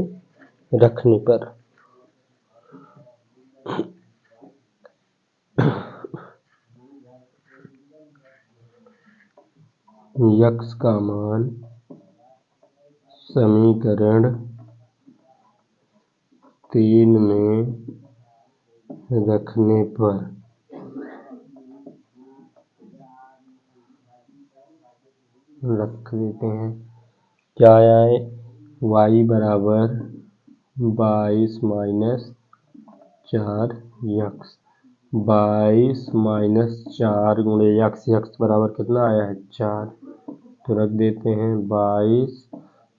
रखने पर यक्स का मान समीकरण 3 में रखने पर रख देते हैं। क्या आए, y बराबर 22 माइनस 4 यक्स। 22 माइनस 4 गुणे यक्स, यक्स बराबर कितना आया है 4, तो रख देते हैं 22,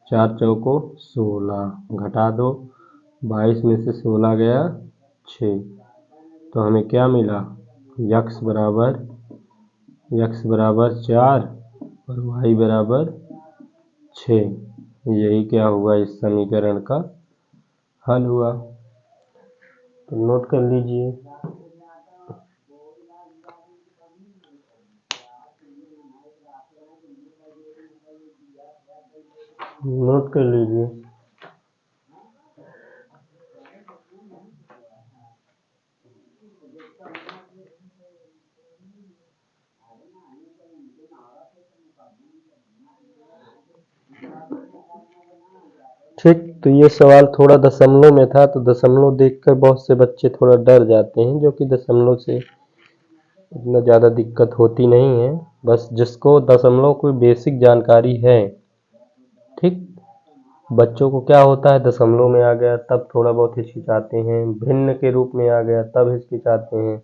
4 चौको 16, घटा दो 22 में से 16 गया 6, तो हमें क्या मिला, यक्स बराबर 4 और y बराबर 6। यही क्या हुआ, इस समीकरण का हल हुआ। तो नोट कर लीजिए। नोट कर लीजिए। ठीक, तो ये सवाल थोड़ा दशमलव में था, तो दशमलव देखकर बहुत से बच्चे थोड़ा डर जाते हैं, जो कि दशमलव से इतना ज़्यादा दिक्कत होती नहीं है। बस जिसको दशमलव कोई बेसिक जानकारी है, ठीक, बच्चों को क्या होता है, दशमलव में आ गया तब थोड़ा बहुत हिचकिचाते हैं, भिन्न के रूप में आ गया तब हिचकिचाते हैं।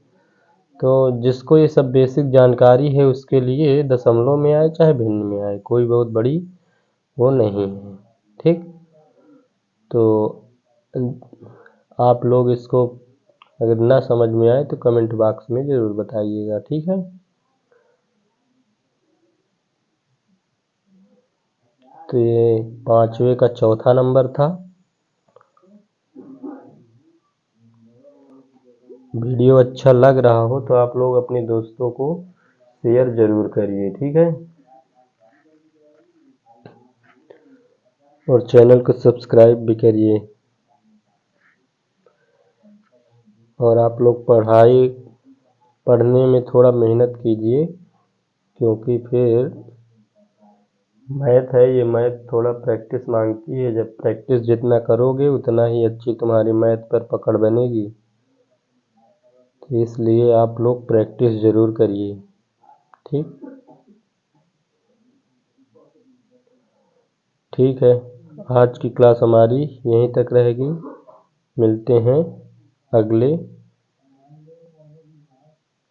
तो जिसको ये सब बेसिक जानकारी है उसके लिए दशमलव में आए चाहे भिन्न में आए कोई बहुत बड़ी वो नहीं है। ठीक, तो आप लोग इसको अगर ना समझ में आए तो कमेंट बॉक्स में ज़रूर बताइएगा। ठीक है, तो ये 5वें का चौथा नंबर था। वीडियो अच्छा लग रहा हो तो आप लोग अपने दोस्तों को शेयर ज़रूर करिए। ठीक है, और चैनल को सब्सक्राइब भी करिए। और आप लोग पढ़ने में थोड़ा मेहनत कीजिए, क्योंकि फिर मैथ है, ये मैथ थोड़ा प्रैक्टिस मांगती है। जब प्रैक्टिस जितना करोगे उतना ही अच्छी तुम्हारी मैथ पर पकड़ बनेगी। तो इसलिए आप लोग प्रैक्टिस ज़रूर करिए। ठीक है, आज की क्लास हमारी यहीं तक रहेगी। मिलते हैं अगले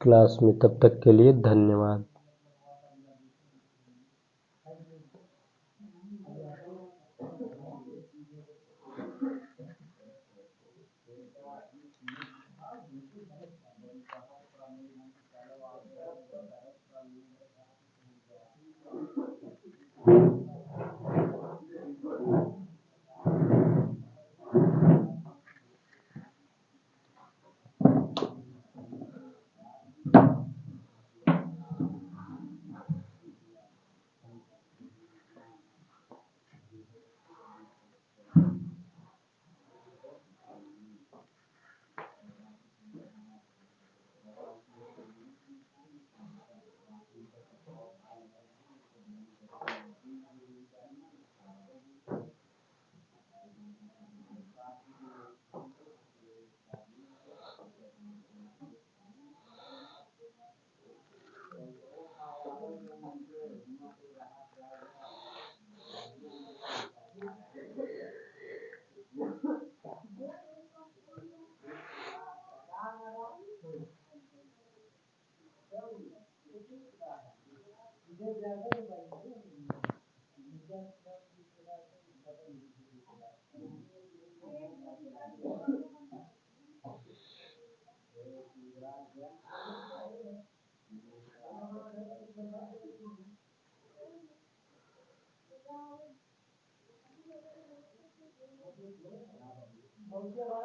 क्लास में, तब तक के लिए धन्यवाद।